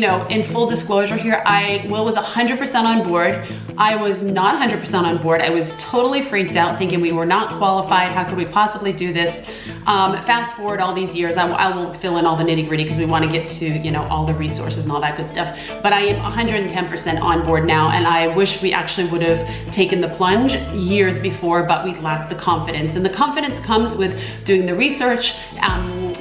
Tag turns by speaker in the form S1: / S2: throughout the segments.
S1: in full disclosure here, Will was 100% on board. I was not 100% on board. I was totally freaked out, thinking we were not qualified. How could we possibly do this? Fast forward all these years, I won't fill in all the nitty gritty because we want to get to, all the resources and all that good stuff. But I am 110% on board now, and I wish we actually would have taken the plunge years before, but we lacked the confidence. And the confidence comes with doing the research,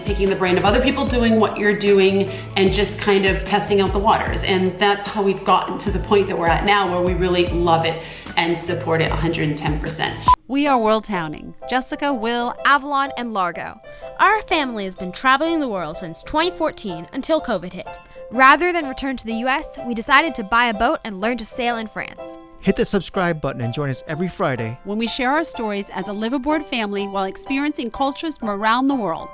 S1: picking the brain of other people doing what you're doing, and just kind of testing out the waters. And that's how we've gotten to the point that we're at now, where we really love it and support it 110%.
S2: We are worldtowning. Jessica, Will,
S3: Avalon, and Largo. Our family has been traveling the world since 2014 until COVID hit. Rather than return to the US, we decided to buy a boat and learn to sail in France.
S4: Hit the subscribe button and join us every Friday
S2: when we share our stories as a liveaboard family while experiencing cultures from around the world.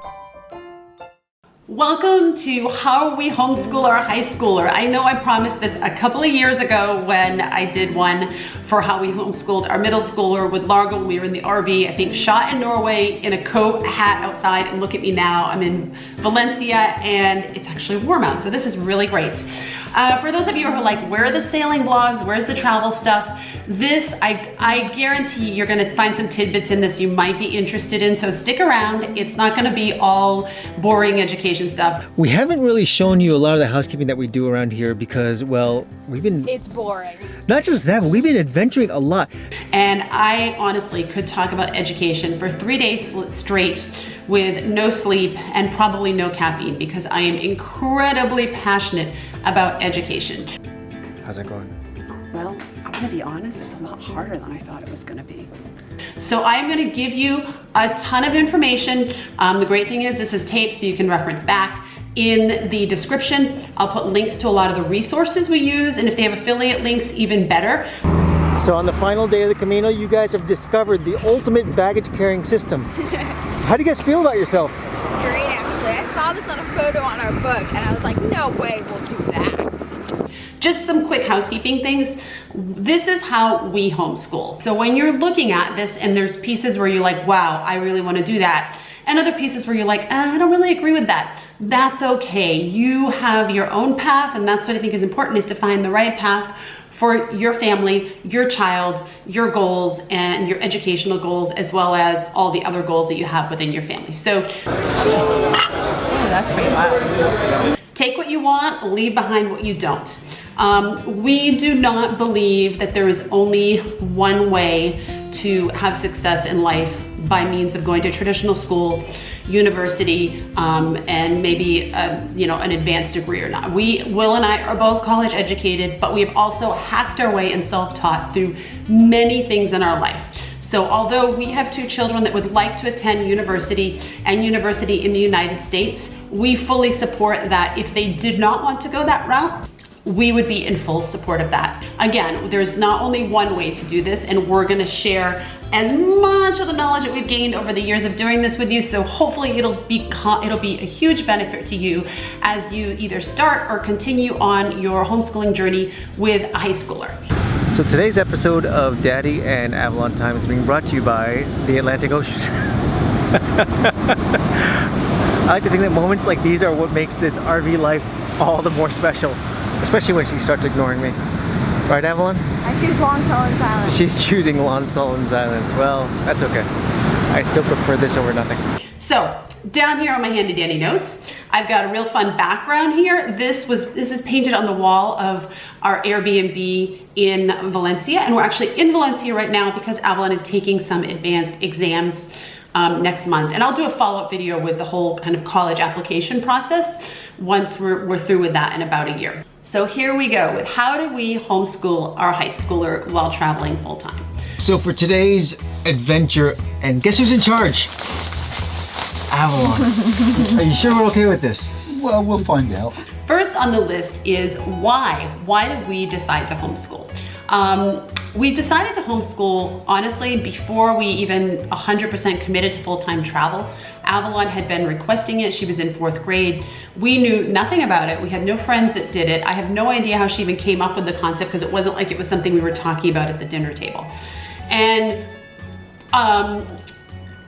S1: Welcome to How We Homeschool Our High Schooler. I know I promised this a couple of years ago when I did one for How We Homeschooled Our Middle Schooler with Largo when we were in the RV, I think shot in Norway in a coat, a hat outside, and look at me now. I'm in Valencia and it's actually warm out, so this is really great. For those of you who are like, where are the sailing vlogs? Where's the travel stuff? This, I guarantee you're gonna find some tidbits in this you might be interested in, so stick around. It's not gonna be all boring education stuff.
S4: We haven't really shown you a lot of the housekeeping that we do around here because, well,
S3: It's boring.
S4: Not just that, but we've been adventuring a lot.
S1: And I honestly could talk about education for 3 days straight with no sleep and probably no caffeine because I am incredibly passionate about education.
S4: How's that going?
S5: Well, I'm gonna be honest, it's a lot harder than I thought it was gonna be.
S1: So I'm gonna give you a ton of information. The great thing is this is taped so you can reference back. In the description, I'll put links to a lot of the resources we use, and if they have affiliate links, even better.
S4: So on the final day of the Camino, you guys have discovered the ultimate baggage carrying system. How do you guys feel about yourself?
S3: Great, actually. I saw this on a photo on our book, and I was like, no way we'll do that.
S1: Just some quick housekeeping things. This is how we homeschool. So when you're looking at this and there's pieces where you're like, wow, I really want to do that, and other pieces where you're like, I don't really agree with that, that's okay. You have your own path, and that's what I think is important, is to find the right path for your family, your child, your goals, and your educational goals, as well as all the other goals that you have within your family. So,
S5: That's pretty loud.
S1: take what you want, leave behind what you don't. We do not believe that there is only one way to have success in life by means of going to traditional school, university, and maybe an advanced degree or not. Will and I are both college educated, but we have also hacked our way and self-taught through many things in our life. So although we have 2 children that would like to attend university and university in the United States, we fully support that. If they did not want to go that route, we would be in full support of that. Again, there's not only one way to do this, and we're gonna share as much of the knowledge that we've gained over the years of doing this with you, so hopefully it'll be a huge benefit to you as you either start or continue on your homeschooling journey with a high schooler.
S4: So today's episode of Daddy and Avalon Time is being brought to you by the Atlantic Ocean. I like to think that moments like these are what makes this RV life all the more special, especially when she starts ignoring me. Right, Avalon?
S3: I choose long, tall, and silent.
S4: She's choosing long, tall, and silence. Well, that's okay. I still prefer this over nothing.
S1: So, down here on my handy dandy notes, I've got a real fun background here. This is painted on the wall of our Airbnb in Valencia, and we're actually in Valencia right now because Avalon is taking some advanced exams next month. And I'll do a follow-up video with the whole kind of college application process once we're through with that in about a year. So here we go with how do we homeschool our high schooler while traveling full-time.
S4: So for today's adventure, and guess who's in charge? It's Avalon. Are you sure we're okay with this?
S6: Well, we'll find out.
S1: First on the list is why. Why did we decide to homeschool? We decided to homeschool, honestly, before we even 100% committed to full-time travel. Avalon had been requesting it. She was in 4th grade. We knew nothing about it. We had no friends that did it. I have no idea how she even came up with the concept because it wasn't like it was something we were talking about at the dinner table. And,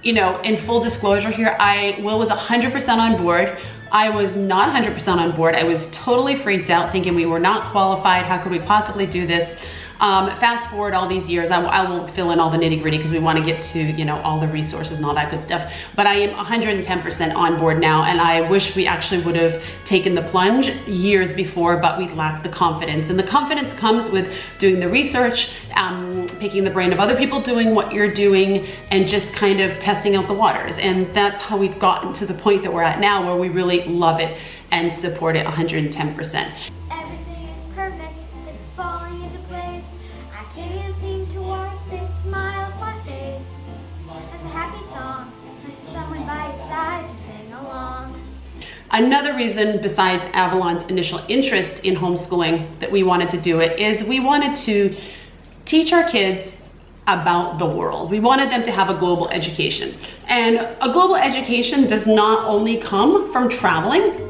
S1: in full disclosure here, Will was 100% on board. I was not 100% on board. I was totally freaked out, thinking we were not qualified. How could we possibly do this? Fast forward all these years, I won't fill in all the nitty gritty because we want to get to, you know, all the resources and all that good stuff. But I am 110% on board now, and I wish we actually would have taken the plunge years before, but we lacked the confidence. And the confidence comes with doing the research, picking the brain of other people doing what you're doing, and just kind of testing out the waters. And that's how we've gotten to the point that we're at now, where we really love it and support it 110%.
S6: Everything is perfect, it's falling into place. I can't seem to wipe this smile off my face. There's a happy song, there's someone by your side to sing along.
S1: Another reason besides Avalon's initial interest in homeschooling that we wanted to do it is we wanted to teach our kids about the world. We wanted them to have a global education. And a global education does not only come from traveling.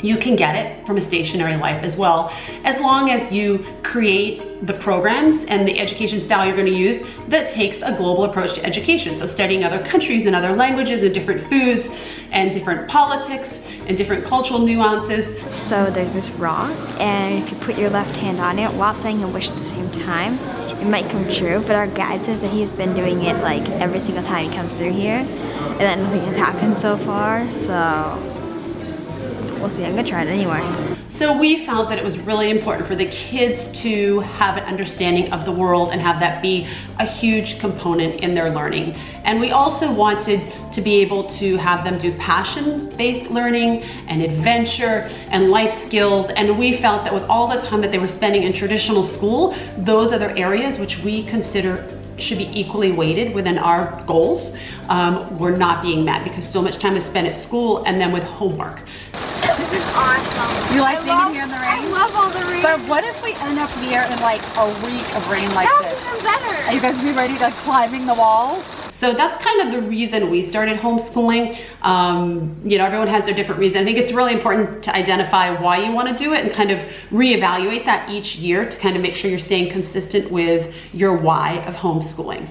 S1: You can get it from a stationary life as well, as long as you create the programs and the education style you're going to use that takes a global approach to education. So studying other countries and other languages and different foods and different politics and different cultural nuances.
S7: So there's this rock, and if you put your left hand on it while saying a wish at the same time, it might come true. But our guide says that he's been doing it like every single time he comes through here, and that nothing has happened so far. So we'll see. I'm gonna try it anyway.
S1: So we felt that it was really important for the kids to have an understanding of the world and have that be a huge component in their learning. And we also wanted to be able to have them do passion-based learning and adventure and life skills. And we felt that with all the time that they were spending in traditional school, those other areas which we consider should be equally weighted within our goals were not being met, because so much time is spent at school and then with homework.
S6: This is awesome.
S5: You like being here in the rain?
S6: I love all the rain.
S5: But what if we end up here in like a week of rain like
S6: That
S5: this?
S6: would be better.
S5: Are you guys gonna be ready to climbing the walls?
S1: So that's kind of the reason we started homeschooling. You know, everyone has their different reason. I think it's really important to identify why you want to do it and kind of reevaluate that each year to kind of make sure you're staying consistent with your why of homeschooling.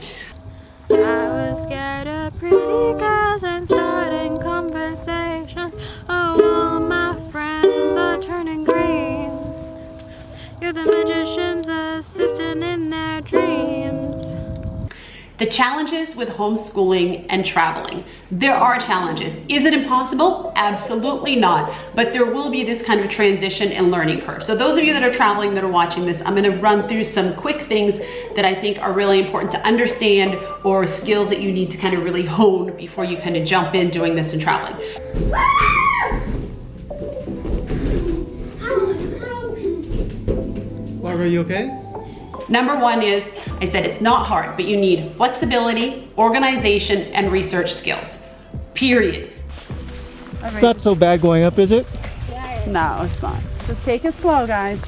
S3: I was scared of pretty girls and starting conversations. Oh, all my friends are turning green. You're the magician's assistant in their dreams.
S1: The challenges with homeschooling and traveling. There are challenges. Is it impossible? Absolutely not. But there will be this kind of transition and learning curve. So those of you that are traveling, that are watching this, I'm gonna run through some quick things that I think are really important to understand, or skills that you need to kind of really hone before you kind of jump in doing this and traveling.
S4: Barbara, are you okay?
S1: Number one is, I said it's not hard, but you need flexibility, organization, and research skills. Period.
S4: It's not so bad going up, is it?
S5: No, it's not. Just take it slow, guys.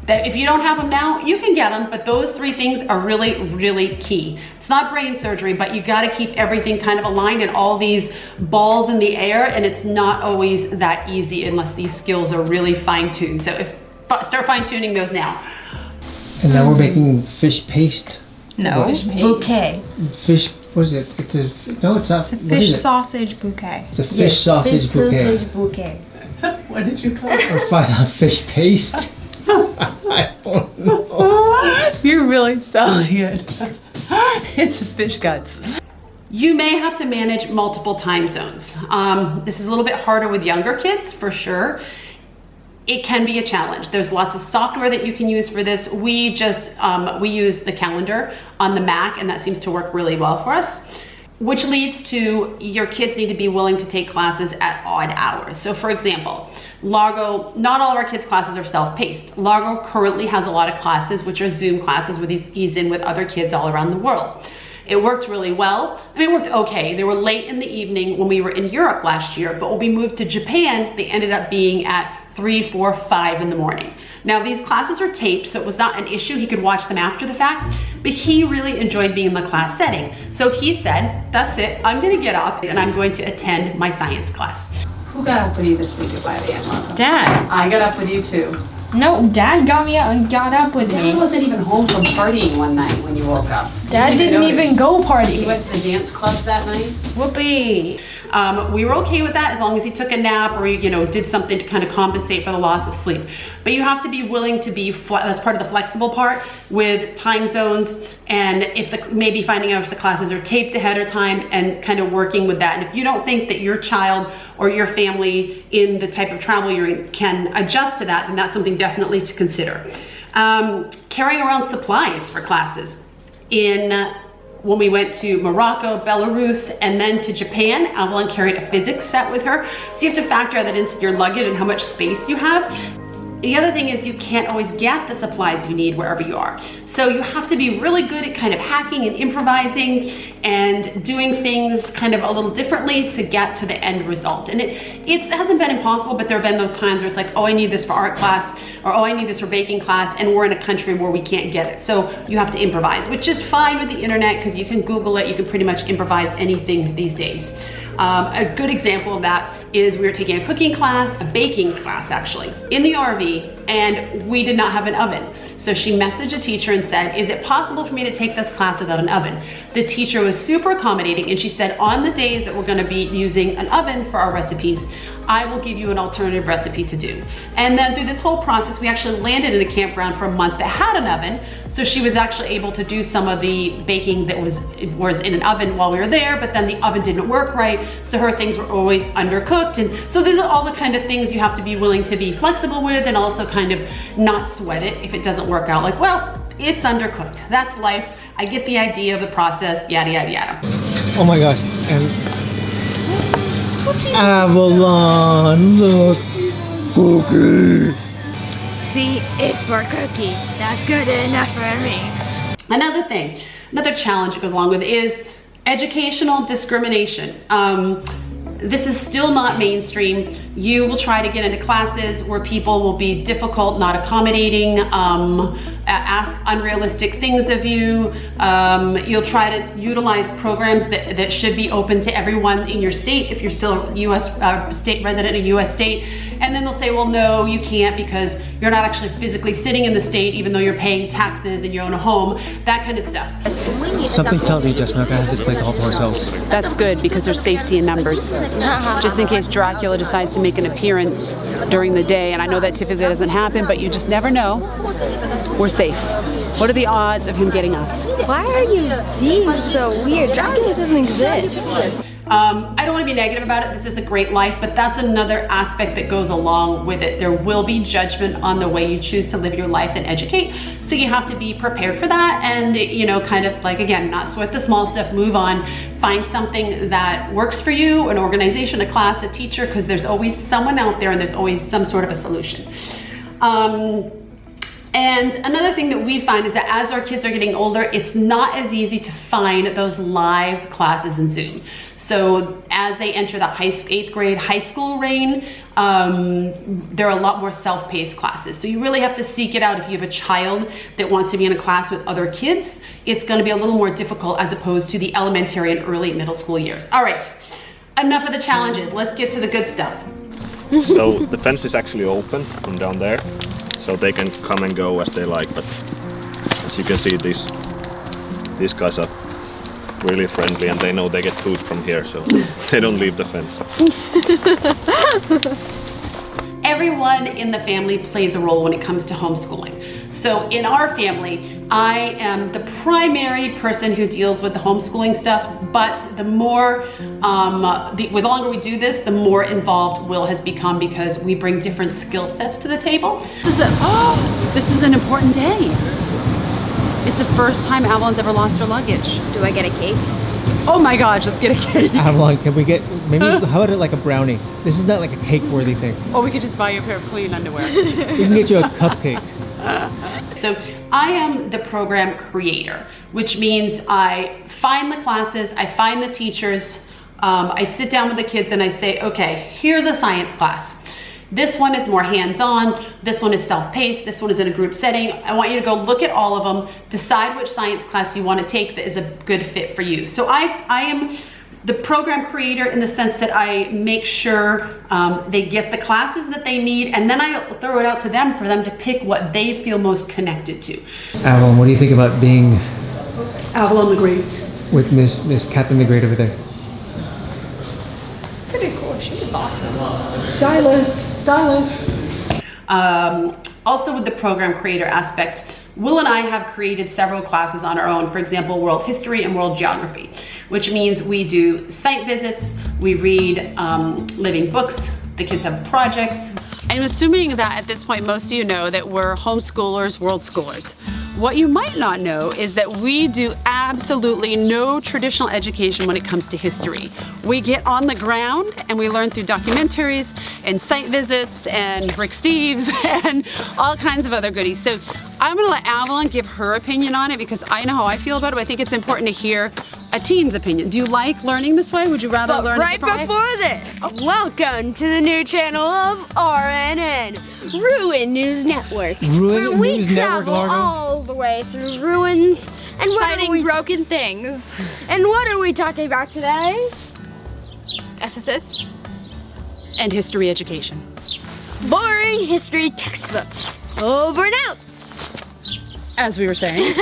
S1: That if you don't have them now, you can get them, but those three things are really, really key. It's not brain surgery, but you gotta keep everything kind of aligned and all these balls in the air, and it's not always that easy unless these skills are really fine-tuned. So start fine-tuning those now.
S4: And now we're making fish paste.
S8: No, bouquet.
S4: Fish, what is it? It's a, no, it's not. What is it?
S3: Sausage bouquet.
S4: It's a fish sausage bouquet.
S8: bouquet.
S5: What did you call it?
S4: Or find out fish paste. I don't know.
S5: You're really selling it. It's fish guts.
S1: You may have to manage multiple time zones. This is a little bit harder with younger kids, for sure. It can be a challenge. There's lots of software that you can use for this. We just, we use the calendar on the Mac, and that seems to work really well for us. Which leads to your kids need to be willing to take classes at odd hours. So for example, Largo, not all of our kids' classes are self-paced. Largo currently has a lot of classes, which are Zoom classes where he's in with other kids all around the world. It worked really well. I mean, it worked okay. They were late in the evening when we were in Europe last year, but when we moved to Japan, they ended up being at 3, 4, 5 in the morning. Now these classes are taped, so it was not an issue. He could watch them after the fact, but he really enjoyed being in the class setting. So he said, that's it, I'm gonna get up and I'm going to attend my science class.
S5: Who got up with you this week at 5 a.m.?
S3: Dad.
S5: I got up with you too.
S3: No, Dad got me up and got up with
S5: Dad
S3: me.
S5: wasn't even home from partying one night when you woke up.
S3: Dad didn't even go party.
S5: You went to the dance clubs that night?
S3: Whoopee.
S1: We were okay with that as long as he took a nap or, you know, did something to kind of compensate for the loss of sleep. But you have to be willing to be, that's part of the flexible part with time zones, and if maybe finding out if the classes are taped ahead of time and kind of working with that. And if you don't think that your child or your family in the type of travel you're in can adjust to that, then that's something definitely to consider. Carrying around supplies for classes. When we went to Morocco, Belarus, and then to Japan, Avalon carried a physics set with her. So you have to factor that into your luggage and how much space you have. The other thing is you can't always get the supplies you need wherever you are. So you have to be really good at kind of hacking and improvising and doing things kind of a little differently to get to the end result. And it hasn't been impossible, but there have been those times where it's like, oh, I need this for art class, or oh, I need this for baking class, and we're in a country where we can't get it. So you have to improvise, which is fine with the internet because you can Google it, you can pretty much improvise anything these days. A good example of that is we were taking a cooking class, a baking class actually, in the RV, and we did not have an oven. So she messaged the teacher and said, is it possible for me to take this class without an oven? The teacher was super accommodating, and she said, on the days that we're gonna be using an oven for our recipes, I will give you an alternative recipe to do. And then through this whole process, we actually landed in a campground for a month that had an oven. So she was actually able to do some of the baking that was in an oven while we were there, but then the oven didn't work right. So her things were always undercooked. And so these are all the kind of things you have to be willing to be flexible with, and also kind of not sweat it if it doesn't work out. Like, well, it's undercooked. That's life. I get the idea of the process, yada, yada, yada.
S4: Oh my gosh. And Avalon, look. Cookie.
S7: See, it's for Cookie. That's good enough for me.
S1: Another thing, another challenge that goes along with it is educational discrimination. This is still not mainstream. You will try to get into classes where people will be difficult, not accommodating, ask unrealistic things of you. You'll try to utilize programs that should be open to everyone in your state if you're still a U.S. State resident in a U.S. state. And then they'll say, well, no, you can't because you're not actually physically sitting in the state even though you're paying taxes and you own a home, that kind of stuff.
S4: Something tells me just we're not gonna have this place all to ourselves.
S5: That's good because there's safety in numbers. Just in case Dracula decides to make an appearance during the day, and I know that typically doesn't happen, but you just never know. We're safe. What are the odds of him getting us?
S7: Why are you being so weird? Dracula doesn't exist.
S1: I don't want to be negative about it. This is a great life, but that's another aspect that goes along with it. There will be judgment on the way you choose to live your life and educate. So you have to be prepared for that and, you know, kind of like, again, not sweat the small stuff, move on, find something that works for you, an organization, a class, a teacher, because there's always someone out there and there's always some sort of a solution. And another thing that we find is that as our kids are getting older, it's not as easy to find those live classes in Zoom. So as they enter the 8th grade high school reign, there are a lot more self-paced classes. So you really have to seek it out. If you have a child that wants to be in a class with other kids, it's going to be a little more difficult as opposed to the elementary and early middle school years. All right, enough of the challenges. Let's get to the good stuff.
S9: So the fence is actually open from down there, so they can come and go as they like. But as you can see, these guys are really friendly and they know they get food from here, so they don't leave the fence.
S1: Everyone in the family plays a role when it comes to homeschooling. So in our family, I am the primary person who deals with the homeschooling stuff, but the more, the longer we do this, the more involved Will has become because we bring different skill sets to the table.
S5: This is an important day. It's the first time Avalon's ever lost her luggage.
S7: Do I get a cake?
S5: Oh my gosh, let's get a cake.
S4: Avalon, can we get, maybe, how about it like a brownie? This is not like a cake-worthy thing.
S5: Or we could just buy you a pair of clean underwear.
S4: We can get you a cupcake.
S1: So I am the program creator, which means I find the classes, I find the teachers, I sit down with the kids and I say, okay, here's a science class. This one is more hands-on, this one is self-paced, this one is in a group setting. I want you to go look at all of them, decide which science class you want to take that is a good fit for you. So I am the program creator in the sense that I make sure they get the classes that they need, and then I throw it out to them for them to pick what they feel most connected to.
S4: Avalon, what do you think about being
S5: Avalon the Great.
S4: with Miss Catherine the Great over there?
S5: Stylist.
S1: Also with the program creator aspect, Will and I have created several classes on our own, for example, world history and world geography, which means we do site visits, we read living books, the kids have projects.
S5: I'm assuming that at this point most of you know that we're homeschoolers, world schoolers. What you might not know is that we do absolutely no traditional education when it comes to history. We get on the ground and we learn through documentaries and site visits and Rick Steves and all kinds of other goodies. So I'm gonna let Avalon give her opinion on it because I know how I feel about it, but I think it's important to hear a teen's opinion. Do you like learning this way? Would you rather learn
S3: right
S5: it different way?
S3: before this, welcome to the new channel of RNN, Ruin News Network, where we
S4: News Network,
S3: travel
S4: Largo?
S3: all the way through ruins and citing broken things. And what are we talking about today?
S5: Ephesus and history education.
S3: Boring history textbooks. Over and out.
S5: As we were saying.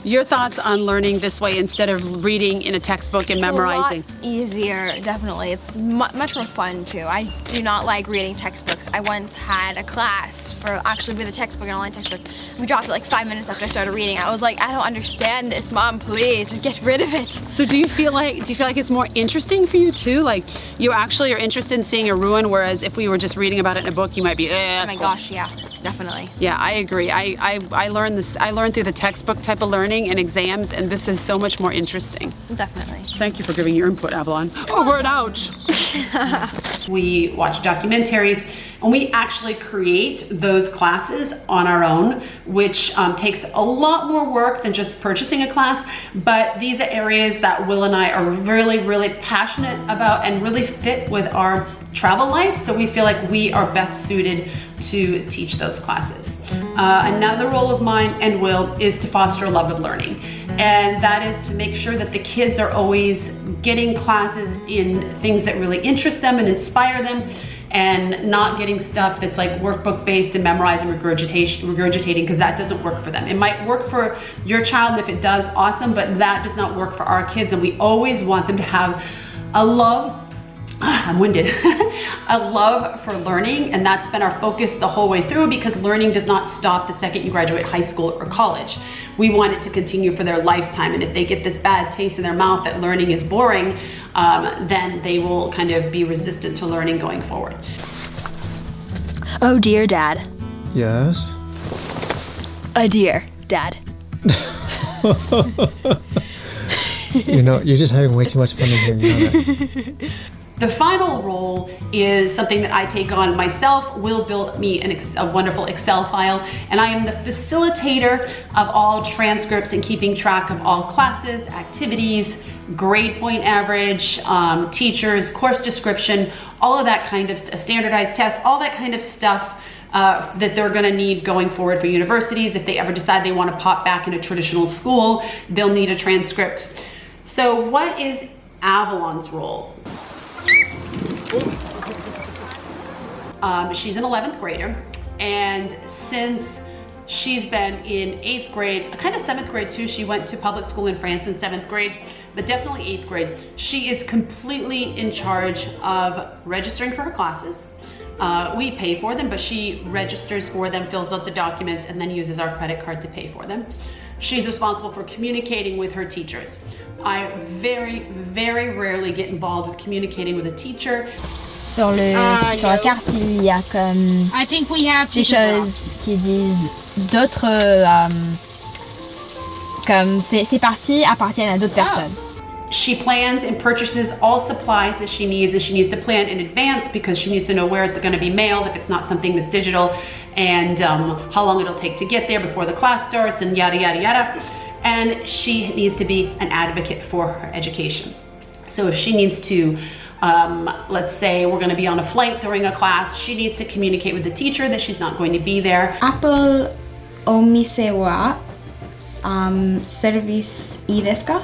S5: Your thoughts on learning this way instead of reading in a textbook and memorizing?
S10: It's a lot easier, definitely. It's much more fun too. I do not like reading textbooks. I once had a class for actually with a textbook, an online textbook. We dropped it like 5 minutes after I started reading. I was like, I don't understand this, Mom, please, just get rid of it.
S5: So do you feel like it's more interesting for you too? Like you actually are interested in seeing a ruin, whereas if we were just reading about it in a book, you might be,
S10: oh my gosh, yeah, definitely.
S5: Yeah, I agree. I learned this. I learned through the textbook type of learning and exams, and this is so much more interesting.
S10: Definitely.
S5: Thank you for giving your input, Avalon. Over and out.
S1: We watch documentaries and we actually create those classes on our own, which takes a lot more work than just purchasing a class, but these are areas that Will and I are really, really passionate about and really fit with our travel life, so we feel like we are best suited to teach those classes. Another role of mine and Will is to foster a love of learning, and that is to make sure that the kids are always getting classes in things that really interest them and inspire them, and not getting stuff that's like workbook based and memorizing, regurgitating, because that doesn't work for them. It might work for your child, and if it does, awesome, but that does not work for our kids, and we always want them to have a love, I'm winded, a love for learning, and that's been our focus the whole way through, because learning does not stop the second you graduate high school or college. We want it to continue for their lifetime, and if they get this bad taste in their mouth that learning is boring, then they will kind of be resistant to learning going forward.
S10: Oh dear, Dad.
S4: Yes?
S10: Oh dear, Dad.
S4: You know, you're just having way too much fun in here, you know that.
S1: The final role is something that I take on myself. Will built me a wonderful Excel file, and I am the facilitator of all transcripts and keeping track of all classes, activities, grade point average, teachers, course description, all of that kind of standardized tests, all that kind of stuff that they're gonna need going forward for universities. If they ever decide they wanna pop back in a traditional school, they'll need a transcript. So what is Avalon's role? She's an 11th grader, and since she's been in 8th grade, kind of 7th grade too, she went to public school in France in 7th grade, but definitely 8th grade, she is completely in charge of registering for her classes. We pay for them, but she registers for them, fills out the documents, and then uses our credit card to pay for them. She's responsible for communicating with her teachers. I very, very rarely get involved with communicating with a teacher.
S7: Sur la carte, il y a comme des choses qui disent d'autres, comme ces parties appartiennent à d'autres personnes.
S1: She plans and purchases all supplies that she needs, and she needs to plan in advance because she needs to know where it's going to be mailed if it's not something that's digital, and how long it'll take to get there before the class starts, and yada yada yada. And she needs to be an advocate for her education. So if she needs to, let's say we're going to be on a flight during a class, she needs to communicate with the teacher that she's not going to be there.
S7: Apple o mise wa service I desu ka?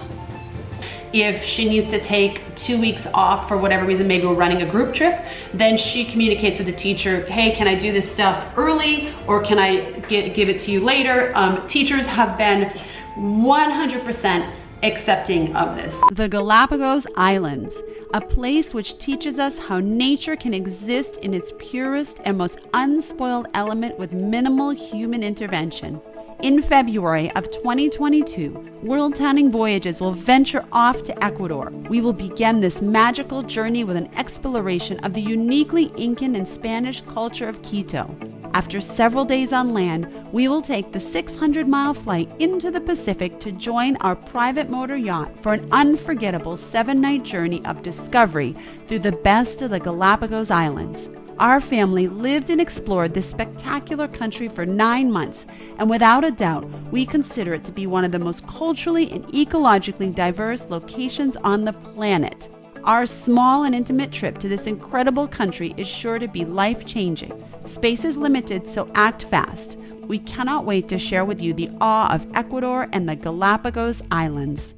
S1: If she needs to take 2 weeks off for whatever reason, maybe we're running a group trip, then she communicates with the teacher, hey, can I do this stuff early, or can I give it to you later? Teachers have been 100% accepting of this.
S2: The Galapagos Islands, a place which teaches us how nature can exist in its purest and most unspoiled element with minimal human intervention. In February of 2022, worldtowning voyages will venture off to Ecuador. We will begin this magical journey with an exploration of the uniquely Incan and Spanish culture of Quito. After several days on land, we will take the 600-mile flight into the Pacific to join our private motor yacht for an unforgettable 7-night journey of discovery through the best of the Galapagos Islands. Our family lived and explored this spectacular country for 9 months, and without a doubt, we consider it to be one of the most culturally and ecologically diverse locations on the planet. Our small and intimate trip to this incredible country is sure to be life-changing. Space is limited, so act fast. We cannot wait to share with you the awe of Ecuador and the Galapagos Islands.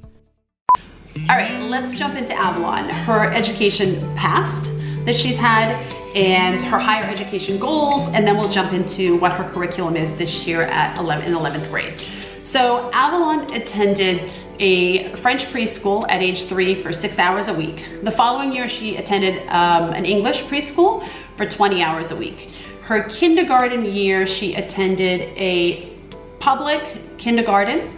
S1: All right, let's jump into Avalon, her education past that she's had and her higher education goals, and then we'll jump into what her curriculum is this year in 11th grade. So Avalon attended a French preschool at age 3 for 6 hours a week. The following year, she attended an English preschool for 20 hours a week. Her kindergarten year, she attended a public kindergarten,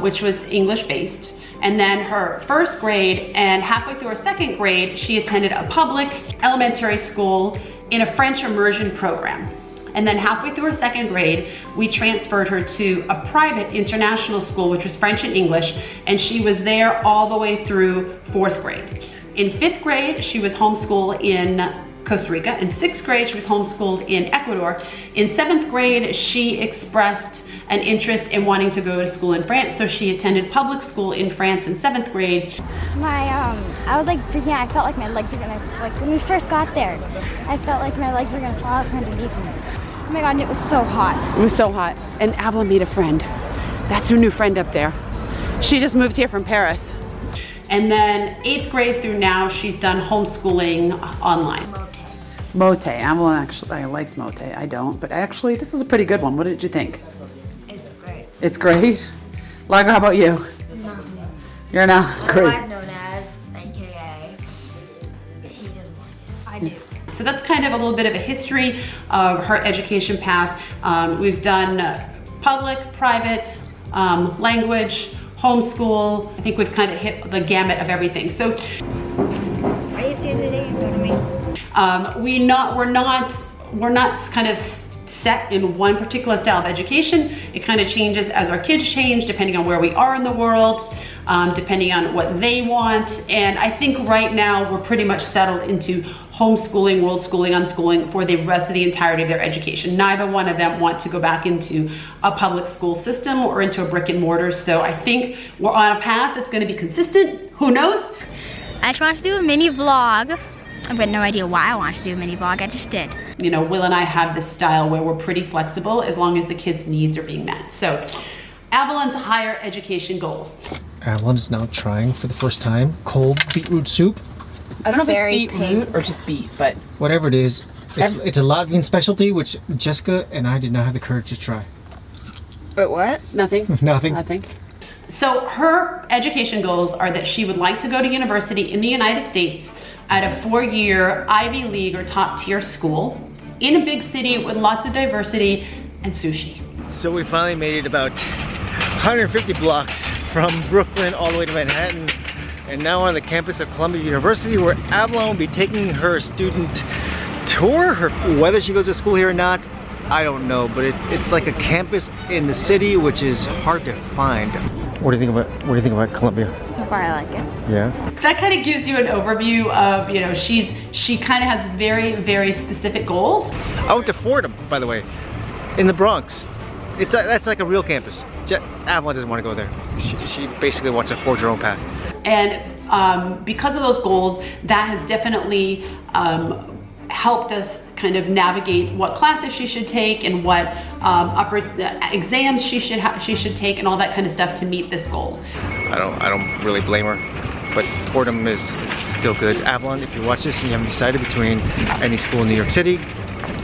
S1: which was English-based. And then her first grade and halfway through her second grade, she attended a public elementary school in a French immersion program. And then halfway through her second grade, we transferred her to a private international school, which was French and English, and she was there all the way through 4th grade. In 5th grade, she was homeschooled in Costa Rica. In 6th grade, she was homeschooled in Ecuador. In 7th grade, she expressed an interest in wanting to go to school in France, so she attended public school in France in 7th grade.
S6: I was like freaking out. I felt like my legs were gonna, like when we first got there, I felt like my legs were gonna fall out from underneath me. Oh my God, and it was so hot.
S5: It was so hot. And Avalon made a friend. That's her new friend up there. She just moved here from Paris.
S1: And then 8th grade through now, she's done homeschooling online.
S5: Mote. Avalon actually likes Mote. I don't, but actually, this is a pretty good one. What did you think?
S7: It's great.
S5: It's great. Lager, how about you?
S7: No.
S5: You're not great.
S7: Otherwise known as AKA. He doesn't like it. I do.
S1: So that's kind of a little bit of a history of her education path. We've done public, private, language, homeschool. I think we've kind of hit the gamut of everything. So,
S6: Are you seriously taking a photo of me?
S1: we're not kind of set in one particular style of education. It kind of changes as our kids change, depending on where we are in the world, depending on what they want. And I think right now we're pretty much settled into homeschooling, world schooling, unschooling for the rest of the entirety of their education. Neither one of them want to go back into a public school system or into a brick and mortar. So I think we're on a path that's going to be consistent. Who knows?
S3: I just wanted to do a mini vlog. I've got no idea why I wanted to do a mini vlog, I just did.
S1: You know, Will and I have this style where we're pretty flexible as long as the kids' needs are being met. So Avalon's higher education goals.
S4: Avalon is now trying for the first time cold beetroot soup.
S5: I don't know if it's beetroot or just beet, but
S4: whatever it is, it's a Latvian specialty, which Jessica and I did not have the courage to try.
S5: But what? Nothing.
S4: Nothing.
S5: Nothing.
S1: So her education goals are that she would like to go to university in the United States at a 4-year Ivy League or top tier school in a big city with lots of diversity and sushi.
S4: So we finally made it about 150 blocks from Brooklyn all the way to Manhattan, and now on the campus of Columbia University, where Avalon will be taking her student tour. Whether she goes to school here or not, I don't know, but it's like a campus in the city, which is hard to find. What do you think about Columbia?
S10: So far, I like it.
S4: Yeah.
S1: That kind of gives you an overview of, you know, she kind of has very, very specific goals.
S4: I went to Fordham, by the way, in the Bronx. That's like a real campus. Avalon doesn't want to go there. She basically wants to forge her own path.
S1: And because of those goals, that has definitely helped us kind of navigate what classes she should take and what upper exams she should take and all that kind of stuff to meet this goal.
S4: I don't really blame her, but Fordham is still good. Avalon, if you watch this and you haven't decided between any school in New York City,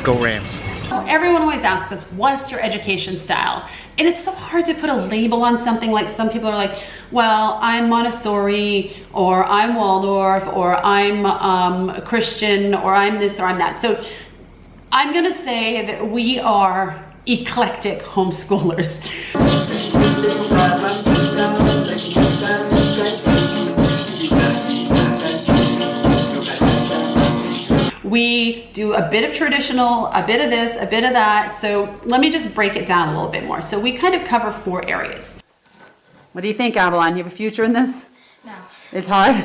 S4: go Rams.
S1: Everyone always asks us, what's your education style? And it's so hard to put a label on something. Like some people are like, well, I'm Montessori, or I'm Waldorf, or I'm a Christian, or I'm this, or I'm that. So I'm gonna say that we are eclectic homeschoolers. We do a bit of traditional, a bit of this, a bit of that. So let me just break it down a little bit more. So we kind of cover 4 areas.
S5: What do you think, Avalon? You have a future in this? No. It's hard?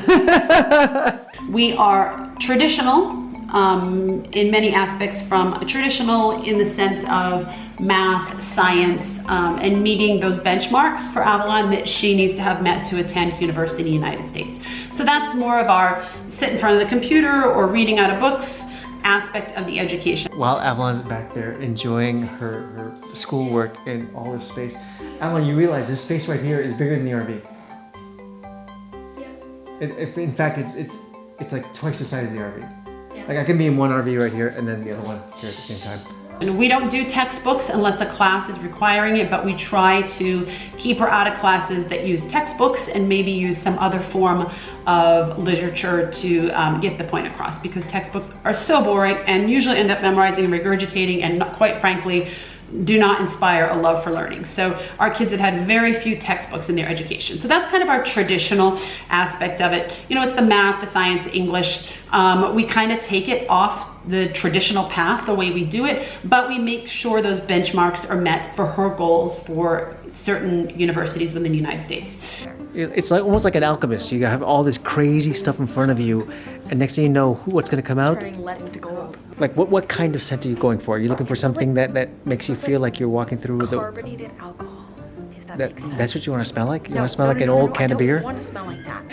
S1: We are traditional in many aspects, from traditional in the sense of math, science, and meeting those benchmarks for Avalon that she needs to have met to attend university in the United States. So that's more of our sit in front of the computer or reading out of books aspect of the education.
S4: While Avalon's back there enjoying her schoolwork in all this space, Avalon, you realize this space right here is bigger than the RV. Yeah. In fact, it's like twice the size of the RV. Yeah. Like I can be in one RV right here and then the other one here at the same time.
S1: And we don't do textbooks unless a class is requiring it, but we try to keep her out of classes that use textbooks and maybe use some other form of literature to get the point across, because textbooks are so boring and usually end up memorizing and regurgitating, and quite frankly, do not inspire a love for learning. So our kids have had very few textbooks in their education. So that's kind of our traditional aspect of it. You know, it's the math, the science, English. We kind of take it off the traditional path, the way we do it, but we make sure those benchmarks are met for her goals for certain universities within the United States.
S4: It's like almost like an alchemist. You have all this crazy stuff in front of you, and next thing you know, what's going to come out?
S10: Turning lead into gold.
S4: Like what kind of scent are you going for? Are you looking for something that makes you feel like you're walking through
S10: Carbonated alcohol, if that makes sense.
S4: That's what you want to smell like? You want to smell like an old can of beer?
S10: I don't want to smell like that.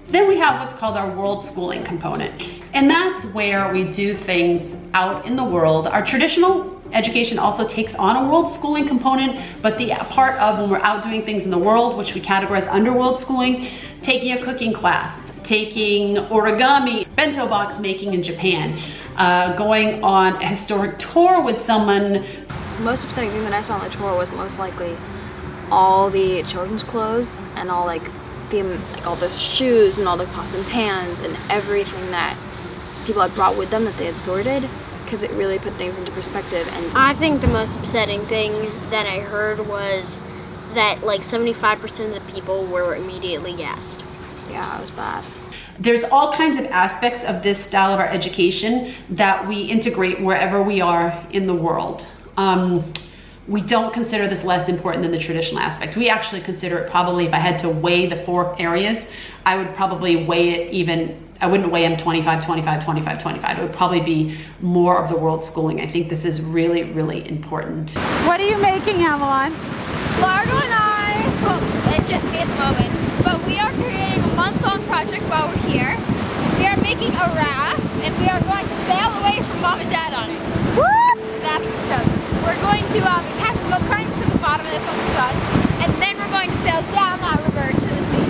S1: Then we have what's called our world schooling component. And that's where we do things out in the world. Our traditional education also takes on a world schooling component, but the part of when we're out doing things in the world, which we categorize under world schooling, taking a cooking class, taking origami, bento box making in Japan, going on a historic tour with someone.
S3: The most upsetting thing that I saw on the tour was most likely all the children's clothes and all all the shoes and all the pots and pans and everything that people had brought with them that they had sorted, because it really put things into perspective. And
S11: I think the most upsetting thing that I heard was that like 75% of the people were immediately gassed.
S3: yeah, it was bad.
S1: There's all kinds of aspects of this style of our education that we integrate wherever we are in the world. We don't consider this less important than the traditional aspect. We actually consider it, probably if I had to weigh the 4 areas, I would probably weigh it I wouldn't weigh them 25, 25, 25, 25. It would probably be more of the world schooling. I think this is really, really important.
S2: What are you making, Avalon?
S10: Largo and I, well, it's just me at the moment, but we are creating a month-long project while we're here. We are making a raft, and we are going to sail away from Mom and Dad on it. What? That's a joke. We're going to attach milk cartons to the bottom of this once we're done, and then we're going to sail down that river to the sea.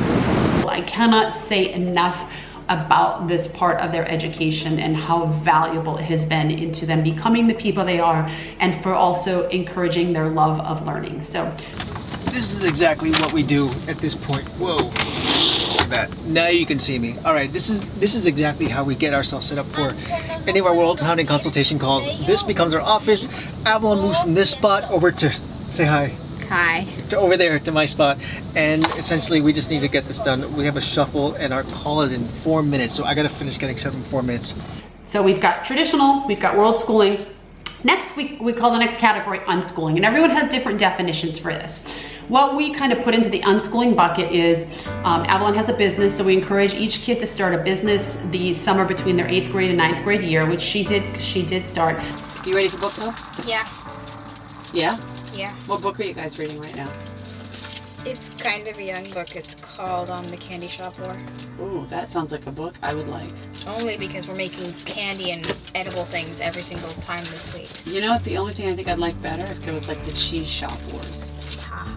S1: I cannot say enough about this part of their education and how valuable it has been into them becoming the people they are, and for also encouraging their love of learning. So
S4: this is exactly what we do at this point. Whoa, look at that. Now you can see me. All right, this is exactly how we get ourselves set up for any of our worldtowning consultation calls. This becomes our office. Avalon moves from this spot over to, say hi.
S7: Hi.
S4: To over there to my spot, and essentially we just need to get this done. We have a shuffle and our call is in 4 minutes, so I gotta finish getting set up in 4 minutes.
S1: So we've got traditional, we've got world schooling. Next we call the next category unschooling, and everyone has different definitions for this. What we kind of put into the unschooling bucket is Avalon has a business, so we encourage each kid to start a business the summer between their 8th grade and 9th grade year, which she did start.
S5: You ready for book club?
S10: Yeah.
S5: Yeah?
S10: Yeah.
S5: What book are you guys reading right now?
S11: It's kind of a young book. It's called The Candy Shop War.
S5: Ooh, that sounds like a book I would like.
S11: Only because we're making candy and edible things every single time this week.
S5: You know what, the only thing I think I'd like better if there was like the Cheese Shop Wars.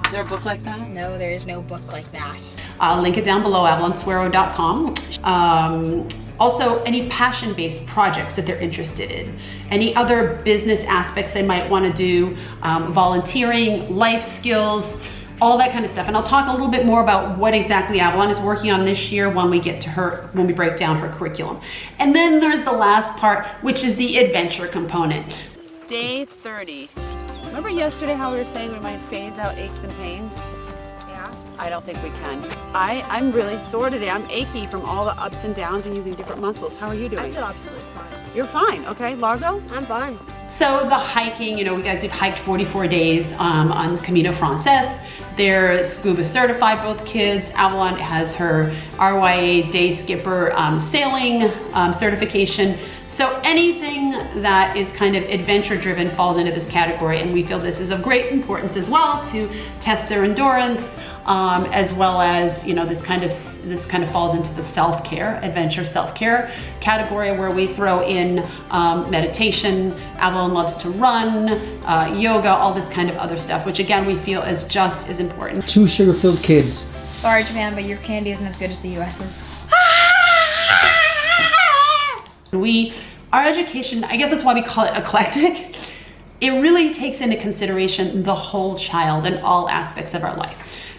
S5: Is there a book like that?
S11: No, there is no book like that.
S1: I'll link it down below, avalonswero.com. Also, any passion-based projects that they're interested in, any other business aspects they might want to do, volunteering, life skills, all that kind of stuff. And I'll talk a little bit more about what exactly Avalon is working on this year when we get to when we break down her curriculum. And then there's the last part, which is the adventure component.
S5: Day 30. Remember yesterday how we were saying we might phase out aches and pains? Yeah. I don't think we can. I'm really sore today. I'm achy from all the ups and downs and using different muscles. How are you doing?
S11: I feel absolutely fine.
S5: You're fine, okay. Largo?
S11: I'm fine.
S1: So the hiking, you know, you guys, we've hiked 44 days on Camino Frances. They're scuba certified, both kids. Avalon has her RYA day skipper sailing certification. So anything that is kind of adventure driven falls into this category, and we feel this is of great importance as well to test their endurance, as well as, you know, this kind of falls into the self-care, adventure self-care category, where we throw in meditation. Avalon loves to run, yoga, all this kind of other stuff, which again we feel is just as important.
S4: 2 sugar-filled kids.
S12: Sorry, Japan, but your candy isn't as good as the US's.
S1: Our education, I guess that's why we call it eclectic. It really takes into consideration the whole child and all aspects of our life.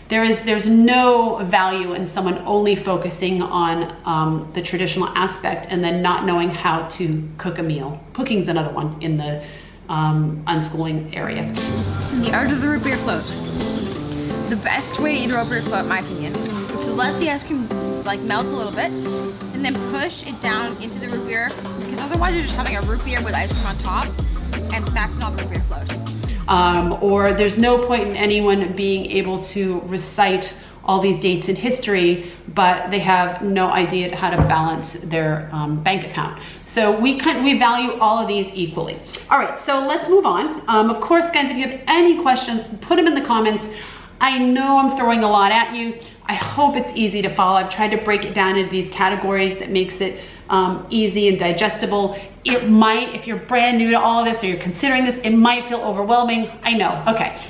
S1: There's no value in someone only focusing on the traditional aspect and then not knowing how to cook a meal. Cooking's another one in the unschooling area.
S10: The art of the root beer float. The best way to eat a root beer float, in my opinion, is to let the ice cream like melt a little bit and then push it down into the root beer, because otherwise you're just having a root beer with ice cream on top, and that's not the root beer float.
S1: Or there's no point in anyone being able to recite all these dates in history, but they have no idea how to balance their bank account. So we value all of these equally. All right, so let's move on. Of course, guys, if you have any questions, put them in the comments. I know I'm throwing a lot at you. I hope it's easy to follow. I've tried to break it down into these categories that makes it easy and digestible. It might, if you're brand new to all of this or you're considering this, it might feel overwhelming. I know. Okay,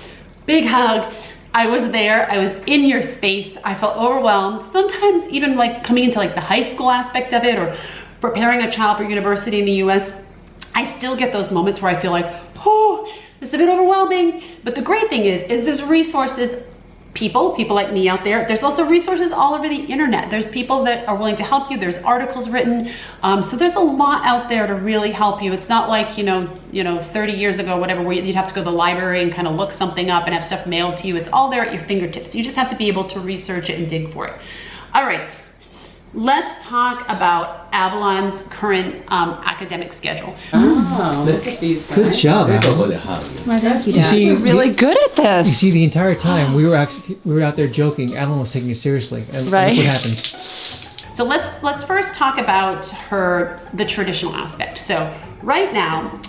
S1: big hug. I was there. I was in your space. I felt overwhelmed. Sometimes even like coming into like the high school aspect of it or preparing a child for university in the US, I still get those moments where I feel like, oh, this is a bit overwhelming. But the great thing is there's resources, people like me out there. There's also resources all over the internet. There's people that are willing to help you. There's articles written. So there's a lot out there to really help you. It's not like, you know, 30 years ago, whatever, where you'd have to go to the library and kind of look something up and have stuff mailed to you. It's all there at your fingertips. You just have to be able to research it and dig for it. All right, let's talk about Avalon's current academic schedule.
S8: Oh, look at these guys.
S4: Good job, Avalon.
S8: You see,
S5: You're really good at this.
S4: You see, the entire time we were out there joking. Avalon was taking it seriously. And
S5: right.
S4: Look what happens.
S1: So let's first talk about the traditional aspect. So right now,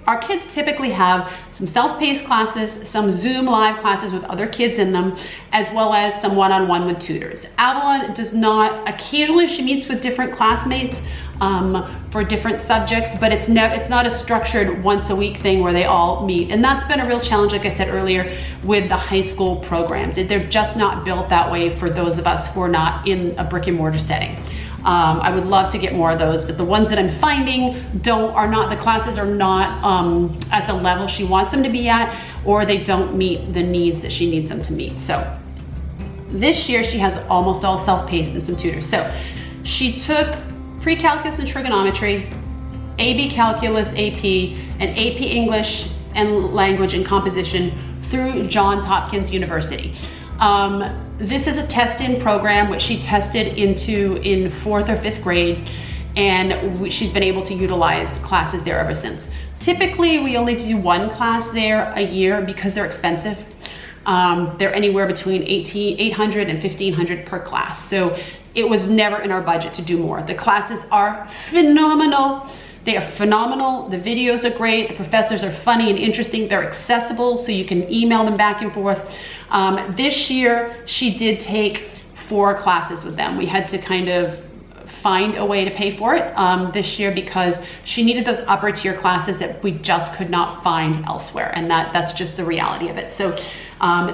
S1: our kids typically have some self-paced classes, some Zoom live classes with other kids in them, as well as some one-on-one with tutors. Avalon does not, occasionally she meets with different classmates for different subjects, but it's not a structured once a week thing where they all meet. And that's been a real challenge, like I said earlier, with the high school programs. They're just not built that way for those of us who are not in a brick and mortar setting. I would love to get more of those, but the ones that I'm finding the classes are not at the level she wants them to be at, or they don't meet the needs that she needs them to meet. So this year she has almost all self-paced and some tutors. So she took pre-calculus and trigonometry, AB calculus, AP, and AP English and language and composition through Johns Hopkins University. This is a test-in program which she tested into in 4th or 5th grade, and she's been able to utilize classes there ever since. Typically, we only do one class there a year because they're expensive. They're anywhere between $800 and $1,500 per class. So it was never in our budget to do more. The classes are phenomenal. They are phenomenal. The videos are great. The professors are funny and interesting. They're accessible, so you can email them back and forth. This year, she did take 4 classes with them. We had to kind of find a way to pay for it this year because she needed those upper tier classes that we just could not find elsewhere, and that's just the reality of it. So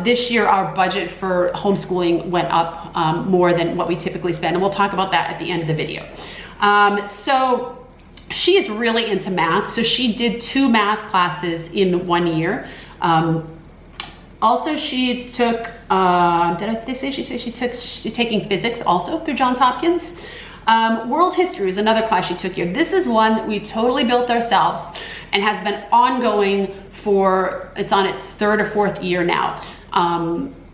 S1: this year our budget for homeschooling went up more than what we typically spend, and we'll talk about that at the end of the video. So she is really into math, so she did 2 math classes in 1 year. Also, she took, she's taking physics also through Johns Hopkins. World history is another class she took here. This is one that we totally built ourselves and has been ongoing for, it's on its 3rd or 4th year now.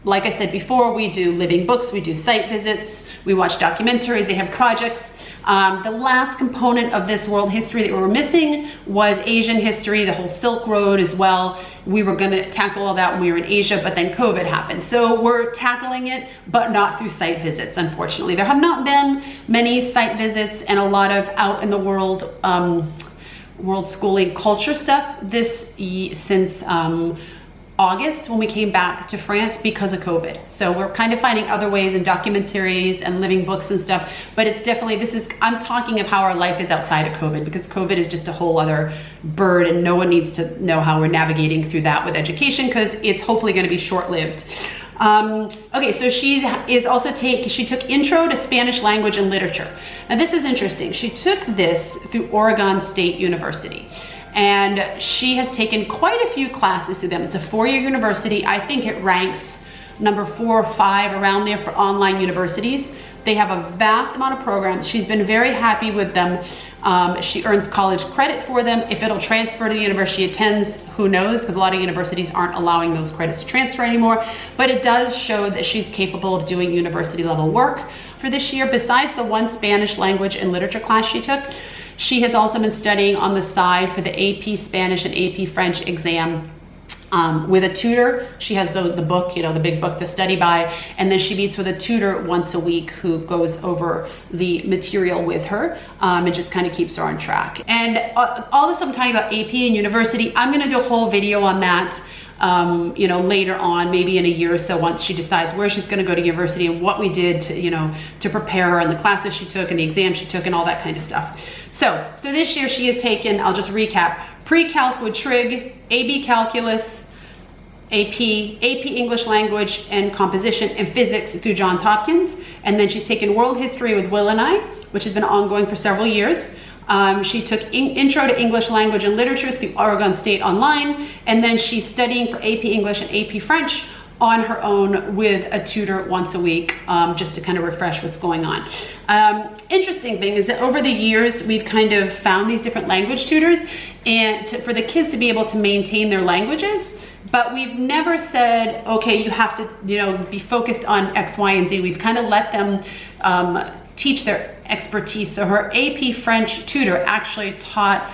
S1: Like I said before, we do living books, we do site visits, we watch documentaries, they have projects. The last component of this world history that we were missing was Asian history, the whole Silk Road as well. We were going to tackle all that when we were in Asia, but then COVID happened. So we're tackling it, but not through site visits, unfortunately. There have not been many site visits and a lot of out in the world, world schooling culture stuff since August when we came back to France because of COVID. So we're kind of finding other ways in documentaries and living books and stuff, but it's definitely, I'm talking of how our life is outside of COVID, because COVID is just a whole other bird and no one needs to know how we're navigating through that with education because it's hopefully going to be short-lived. Okay, so she took Intro to Spanish Language and Literature. Now this is interesting. She took this through Oregon State University. And she has taken quite a few classes through them. It's a 4-year university. I think it ranks number 4 or 5 around there for online universities. They have a vast amount of programs. She's been very happy with them. She earns college credit for them. If it'll transfer to the university she attends, who knows, because a lot of universities aren't allowing those credits to transfer anymore. But it does show that she's capable of doing university level work for this year. Besides the 1 Spanish language and literature class she took, she has also been studying on the side for the AP Spanish and AP French exam with a tutor. She has the book, the big book to study by, and then she meets with a tutor once a week who goes over the material with her and just kind of keeps her on track. And all this I'm talking about AP and university, I'm going to do a whole video on that later on, maybe in a year or so, once she decides where she's going to go to university and what we did to prepare her and the classes she took and the exams she took and all that kind of stuff. So this year she has taken, I'll just recap, Pre-Calc with Trig, AB Calculus, AP English Language and Composition and Physics through Johns Hopkins. And then she's taken World History with Will and I, which has been ongoing for several years. She took Intro to English Language and Literature through Oregon State Online. And then she's studying for AP English and AP French on her own with a tutor once a week, just to kind of refresh what's going on. Interesting thing is that over the years, we've kind of found these different language tutors and for the kids to be able to maintain their languages, but we've never said, okay, you have to, be focused on X, Y, and Z. We've kind of let them teach their expertise. So her AP French tutor actually taught,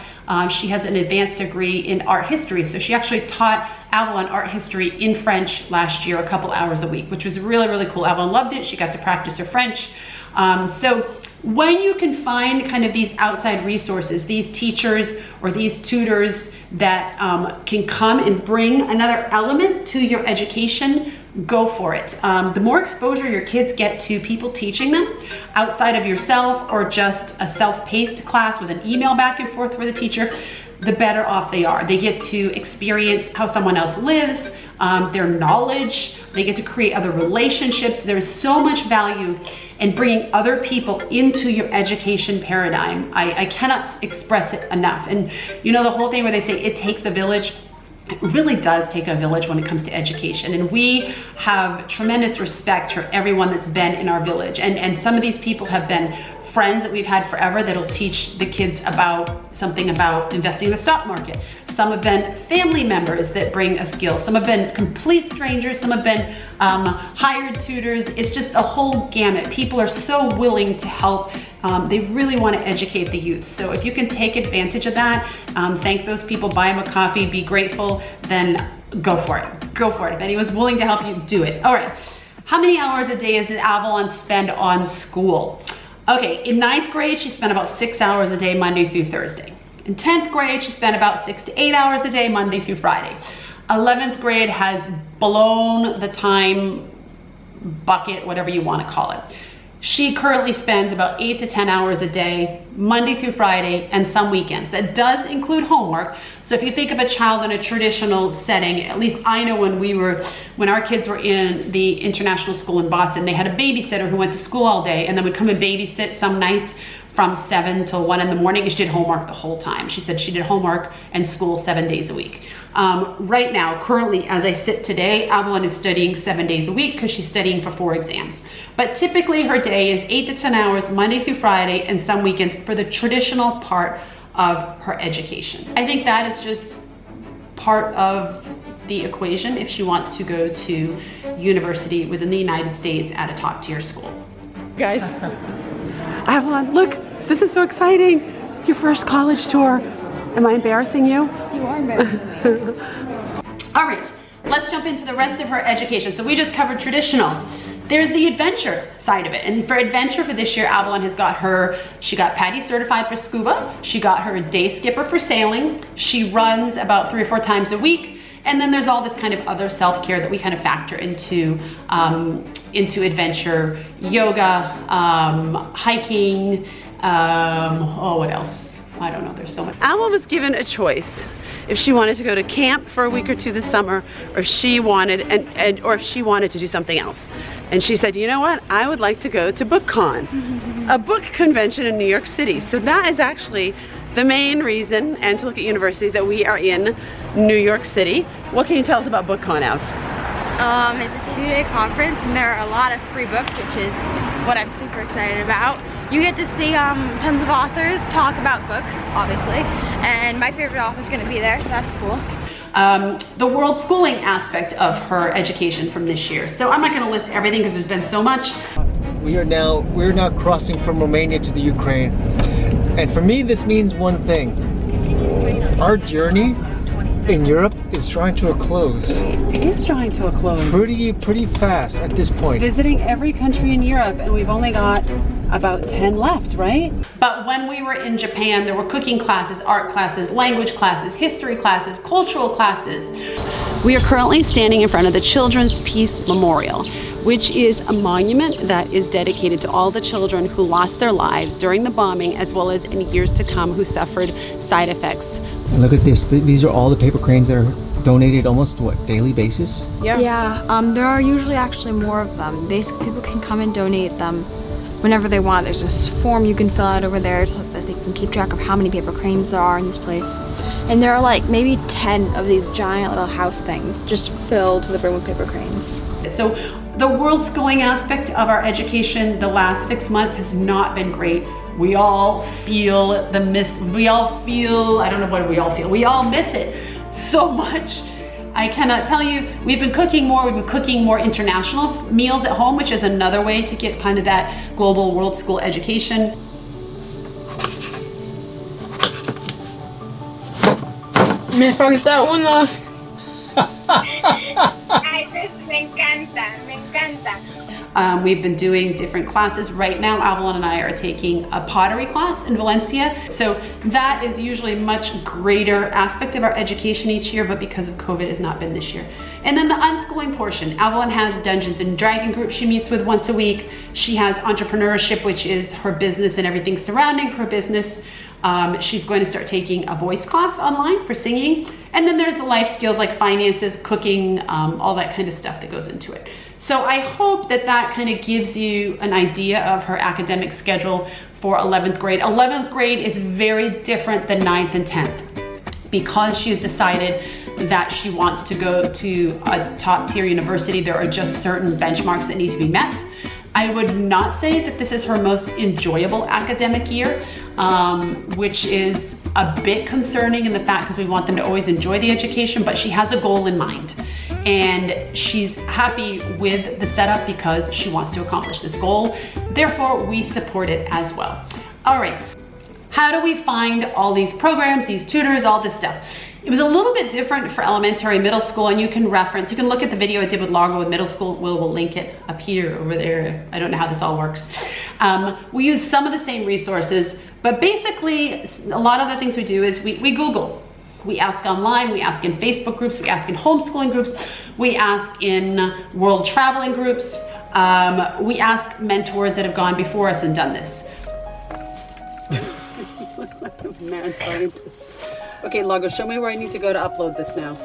S1: she has an advanced degree in art history, so she actually taught Avalon art history in French last year, a couple hours a week, which was really, really cool. Avalon loved it. She got to practice her French. So when you can find kind of these outside resources, these teachers or these tutors that can come and bring another element to your education, go for it. The more exposure your kids get to people teaching them outside of yourself or just a self-paced class with an email back and forth for the teacher, the better off they are. They get to experience how someone else lives, their knowledge, they get to create other relationships. There's so much value in bringing other people into your education paradigm. I cannot express it enough. And the whole thing where they say it takes a village, it really does take a village when it comes to education. And we have tremendous respect for everyone that's been in our village. And some of these people have been friends that we've had forever that'll teach the kids about something about investing in the stock market. Some have been family members that bring a skill. Some have been complete strangers. Some have been hired tutors. It's just a whole gamut. People are so willing to help. They really want to educate the youth. So if you can take advantage of that, thank those people, buy them a coffee, be grateful, then go for it. Go for it. If anyone's willing to help you, do it. All right. How many hours a day does Avalon spend on school? Okay, in 9th grade, she spent about 6 hours a day, Monday through Thursday. In 10th grade, she spent about 6 to 8 hours a day, Monday through Friday. 11th grade has blown the time bucket, whatever you want to call it. She currently spends about 8 to 10 hours a day, Monday through Friday, and some weekends. That does include homework. So if you think of a child in a traditional setting, at least I know when our kids were in the international school in Boston, they had a babysitter who went to school all day and then would come and babysit some nights from 7 till 1 in the morning, and she did homework the whole time. She said she did homework and school 7 days a week. Right now, currently, as I sit today, Avalon is studying 7 days a week because she's studying for 4 exams. But typically her day is 8 to 10 hours, Monday through Friday, and some weekends for the traditional part of her education. I think that is just part of the equation if she wants to go to university within the United States at a top tier school.
S5: Guys, Avalon, look, this is so exciting. Your first college tour. Am I embarrassing you?
S10: Yes, you are embarrassing me.
S1: All right, let's jump into the rest of her education. So we just covered traditional. There's the adventure side of it. And for adventure for this year, Avalon has got she got PADI certified for scuba. She got her day skipper for sailing. She runs about 3 or 4 times a week. And then there's all this kind of other self-care that we kind of factor into adventure, yoga, hiking, what else? I don't know, there's so much.
S5: Avalon was given a choice if she wanted to go to camp for a week or 2 this summer, or she wanted or if she wanted to do something else. And she said, you know what? I would like to go to BookCon, a book convention in New York City. So that is actually the main reason, and to look at universities, that we are in New York City. What can you tell us about BookCon, Alves?
S10: It's a 2-day conference, and there are a lot of free books, which is what I'm super excited about. You get to see tons of authors talk about books, obviously, and my favorite author is going to be there, so that's cool.
S1: The world schooling aspect of her education from this year. So I'm not going to list everything because there's been so much.
S4: We're now crossing from Romania to the Ukraine, and for me this means one thing: our journey in Europe is drawing to a close.
S5: It is drawing to a close.
S4: Pretty fast at this point.
S5: Visiting every country in Europe, and we've only got about 10 left, right?
S1: But when we were in Japan, there were cooking classes, art classes, language classes, history classes, cultural classes.
S2: We are currently standing in front of the Children's Peace Memorial, which is a monument that is dedicated to all the children who lost their lives during the bombing, as well as in years to come who suffered side effects.
S4: And look at this. These are all the paper cranes that are donated almost daily basis?
S7: Yeah, there are usually actually more of them. Basically, people can come and donate them whenever they want. There's this form you can fill out over there so that they can keep track of how many paper cranes there are in this place. And there are like maybe 10 of these giant little house things just filled to the brim with paper cranes.
S1: So the world schooling aspect of our education the last 6 months has not been great. We all feel I don't know what we all feel. We all miss it so much. I cannot tell you, we've been cooking more international meals at home, which is another way to get kind of that global world school education.
S10: Me falta uno.
S13: Me encanta.
S1: We've been doing different classes. Right now, Avalon and I are taking a pottery class in Valencia. So that is usually a much greater aspect of our education each year, but because of COVID, it has not been this year. And then the unschooling portion. Avalon has Dungeons and Dragon group she meets with once a week. She has entrepreneurship, which is her business and everything surrounding her business. She's going to start taking a voice class online for singing. And then there's the life skills like finances, cooking, all that kind of stuff that goes into it. So I hope that that kind of gives you an idea of her academic schedule for 11th grade. 11th grade is very different than 9th and 10th. Because she has decided that she wants to go to a top tier university, there are just certain benchmarks that need to be met. I would not say that this is her most enjoyable academic year, which is a bit concerning in the fact because we want them to always enjoy the education, but she has a goal in mind. And she's happy with the setup because she wants to accomplish this goal. Therefore, we support it as well. All right, how do we find all these programs, these tutors, all this stuff? It was a little bit different for elementary, middle school, and you can look at the video I did with Largo with middle school. We'll link it up here, over there. I don't know how this all works. We use some of the same resources, but basically a lot of the things we do is we Google. We ask online, we ask in Facebook groups, we ask in homeschooling groups, we ask in world traveling groups. We ask mentors that have gone before us and done this.
S5: Mad scientist. Okay, Lago, show me where I need to go to upload this now.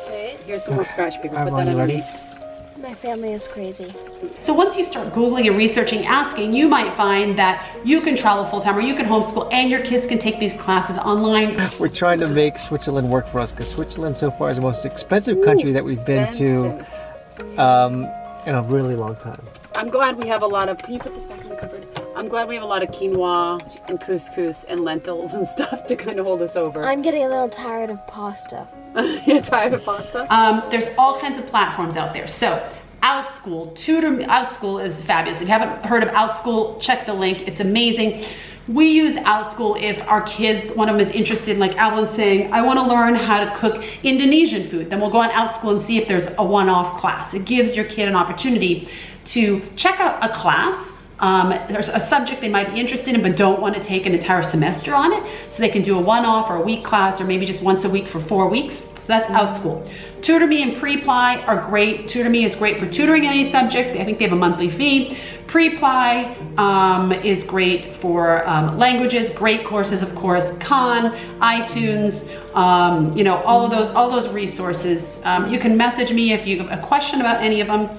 S11: Okay.
S5: Here's some more scratch paper. Put
S4: Avalon,
S5: that
S4: you ready?
S5: underneath.
S11: My family is crazy.
S1: So once you start Googling and researching, asking, you might find that you can travel full-time or you can homeschool and your kids can take these classes online.
S4: We're trying to make Switzerland work for us because Switzerland so far is the most expensive country that we've been to in a really long time.
S5: I'm glad we have a lot of, can you put this back in the cupboard? I'm glad we have a lot of quinoa and couscous and lentils and stuff to kind of hold us over.
S11: I'm getting a little tired of pasta.
S5: You're tired of pasta?
S1: There's all kinds of platforms out there. So OutSchool, OutSchool is fabulous. If you haven't heard of OutSchool, check the link. It's amazing. We use OutSchool if our kids, one of them is interested, like Avalon saying, I want to learn how to cook Indonesian food. Then we'll go on OutSchool and see if there's a one-off class. It gives your kid an opportunity to check out a class. There's a subject they might be interested in but don't want to take an entire semester on it. So they can do a one-off or a week class or maybe just once a week for 4 weeks. That's OutSchool. TutorMe and Preply are great. TutorMe is great for tutoring any subject. I think they have a monthly fee. Preply is great for languages, great courses, of course, Khan, iTunes, you know, all those resources. You can message me if you have a question about any of them.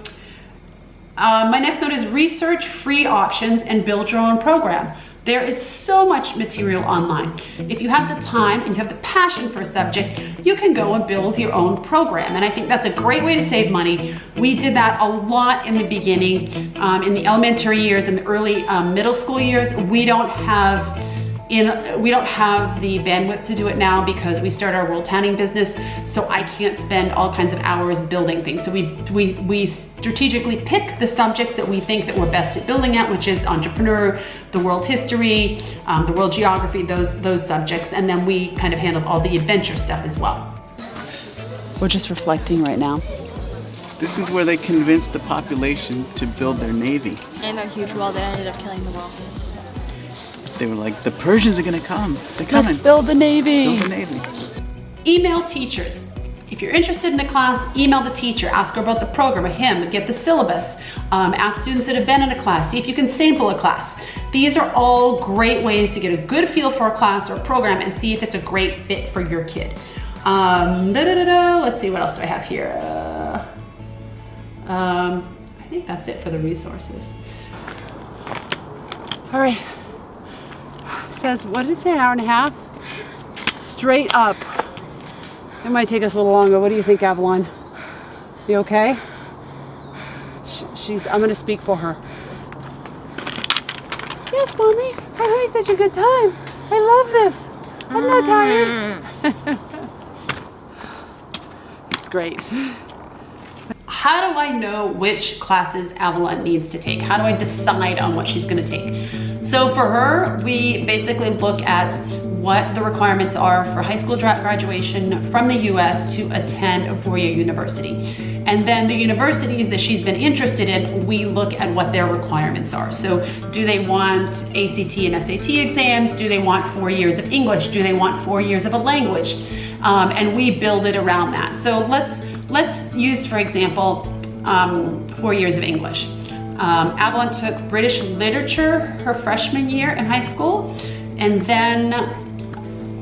S1: My next note is research free options and build your own program. There is so much material online. If you have the time and you have the passion for a subject, you can go and build your own program. And I think that's a great way to save money. We did that a lot in the beginning, in the elementary years and the early middle school years. We don't have the bandwidth to do it now because we started our worldtowning business, so I can't spend all kinds of hours building things. So we strategically pick the subjects that we think that we're best at building at, which is entrepreneur, the world history, the world geography, those subjects, and then we kind of handle all the adventure stuff as well.
S5: We're just reflecting right now.
S14: This is where they convinced the population to build their navy.
S10: And a huge wall that ended up killing the walls.
S14: They were like, the Persians are gonna come. They're coming.
S5: Let's build the navy.
S14: Build the navy.
S1: Email teachers. If you're interested in the class, email the teacher, ask her about the program, or him, get the syllabus, ask students that have been in a class, see if you can sample a class. These are all great ways to get a good feel for a class or a program and see if it's a great fit for your kid. Let's see, what else do I have here? I think that's it for the resources.
S5: All right. Says, what did it say, an hour and a half? Straight up. It might take us a little longer. What do you think, Avalon? You okay? I'm gonna speak for her. Yes, Mommy, I'm having such a good time. I love this. I'm not tired. It's great.
S1: How do I know which classes Avalon needs to take? How do I decide on what she's gonna take? So for her, we basically look at what the requirements are for high school graduation from the US to attend a four-year university. And then the universities that she's been interested in, we look at what their requirements are. So do they want ACT and SAT exams? Do they want 4 years of English? Do they want 4 years of a language? And we build it around that. So let's use, for example, 4 years of English. Avalon took British literature her freshman year in high school, and then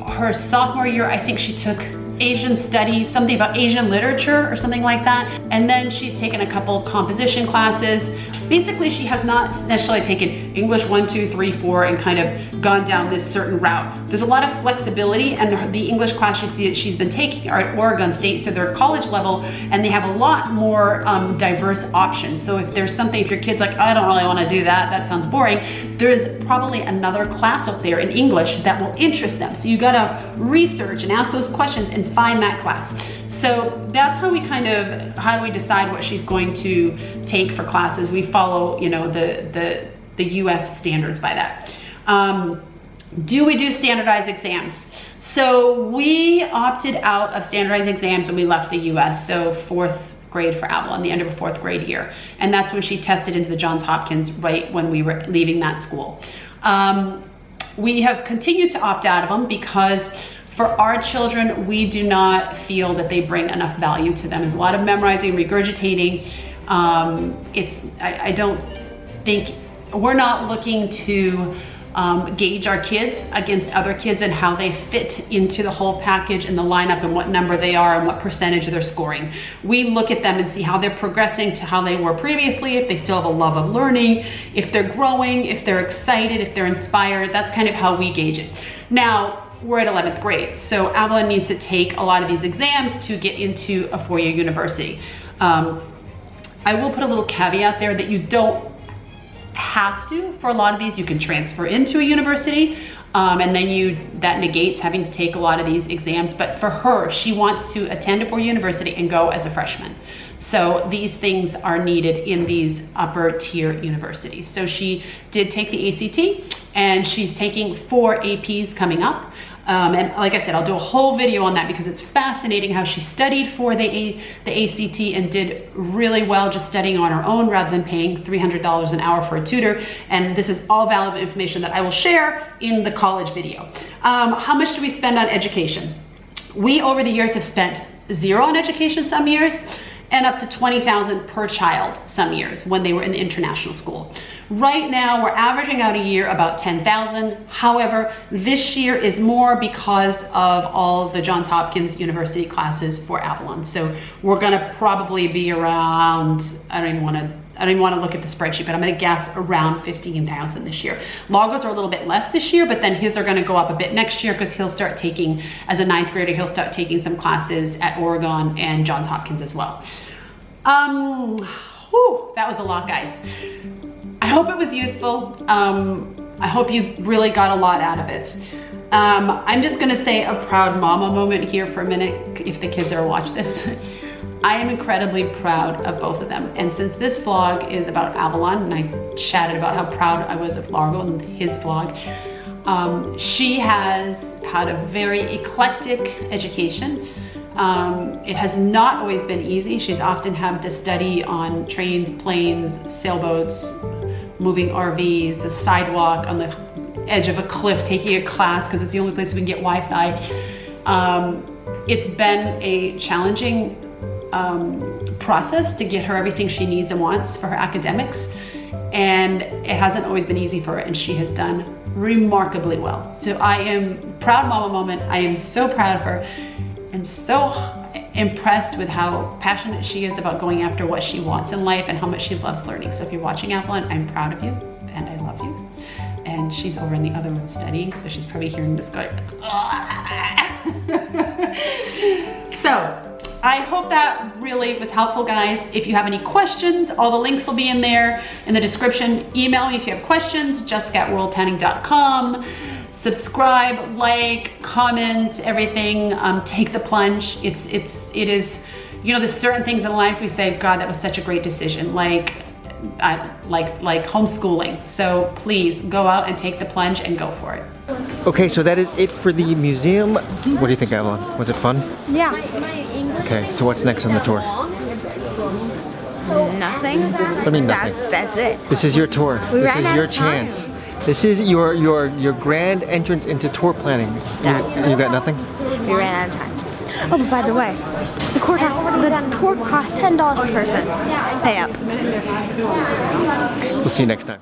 S1: her sophomore year, I think she took Asian studies, something about Asian literature or something like that. And then she's taken a couple composition classes. Basically, she has not necessarily taken English 1, 2, 3, 4 and kind of gone down this certain route. There's a lot of flexibility, and the English class you see that she's been taking are at Oregon State, so they're college level, and they have a lot more diverse options. So if there's something, if your kid's like, I don't really want to do that, that sounds boring, there's probably another class out there in English that will interest them. So you gotta research and ask those questions and find that class. So that's how we how do we decide what she's going to take for classes? We follow, you know, the US standards by that. Do we do standardized exams? So we opted out of standardized exams when we left the US, so 4th grade for Avalon, the end of her 4th grade year. And that's when she tested into the Johns Hopkins right when we were leaving that school. We have continued to opt out of them because For our children, we do not feel that they bring enough value to them. There's a lot of memorizing, regurgitating. I don't think, we're not looking to gauge our kids against other kids and how they fit into the whole package and the lineup and what number they are and what percentage they're scoring. We look at them and see how they're progressing to how they were previously, if they still have a love of learning, if they're growing, if they're excited, if they're inspired. That's kind of how we gauge it. Now, we're at 11th grade, so Avalon needs to take a lot of these exams to get into a four-year university. I will put a little caveat there that you don't have to. For a lot of these, you can transfer into a university, and then that negates having to take a lot of these exams. But for her, she wants to attend a four-year university and go as a freshman. So these things are needed in these upper tier universities. So she did take the ACT, and she's taking 4 APs coming up. And like I said, I'll do a whole video on that because it's fascinating how she studied for the ACT and did really well just studying on her own rather than paying $300 an hour for a tutor. And this is all valuable information that I will share in the college video. How much do we spend on education? We, over the years, have spent 0 on education some years and up to $20,000 per child some years when they were in the international school. Right now, we're averaging out a year about $10,000. However, this year is more because of all the Johns Hopkins University classes for Avalon. So we're gonna probably be around, I don't even wanna look at the spreadsheet, but I'm gonna guess around 15,000 this year. Lagos are a little bit less this year, but then his are gonna go up a bit next year because he'll start taking, as a 9th grader, he'll start taking some classes at Oregon and Johns Hopkins as well. That was a lot, guys. I hope it was useful. I hope you really got a lot out of it. I'm just gonna say a proud mama moment here for a minute if the kids ever watch this. I am incredibly proud of both of them. And since this vlog is about Avalon, and I chatted about how proud I was of Largo and his vlog, she has had a very eclectic education. It has not always been easy. She's often had to study on trains, planes, sailboats, moving RVs, the sidewalk, on the edge of a cliff, taking a class because it's the only place we can get Wi-Fi. It's been a challenging process to get her everything she needs and wants for her academics, and it hasn't always been easy for her, and she has done remarkably well. So I am proud mama moment. I am so proud of her and so impressed with how passionate she is about going after what she wants in life and how much she loves learning. So if you're watching Avalon, I'm proud of you and I love you. And she's over in the other room studying, so she's probably hearing this going. So I hope that really was helpful, guys. If you have any questions, all the links will be in there in the description. Email me if you have questions, jessica@worldtowning.com. Subscribe, like, comment, everything. Take the plunge. It is, you know, there's certain things in life we say, God, that was such a great decision, like homeschooling. So please go out and take the plunge and go for it.
S4: Okay, so that is it for the museum. What do you think, Avalon? Was it fun?
S10: Yeah.
S4: Okay, so what's next on the tour?
S7: Nothing.
S4: What do you mean nothing?
S7: That's it.
S4: This is your tour. This is your chance. This is your grand entrance into tour planning. You got nothing?
S7: We ran out of time. Oh, but by the way, the tour costs $10 per person. Pay up.
S4: We'll see you next time.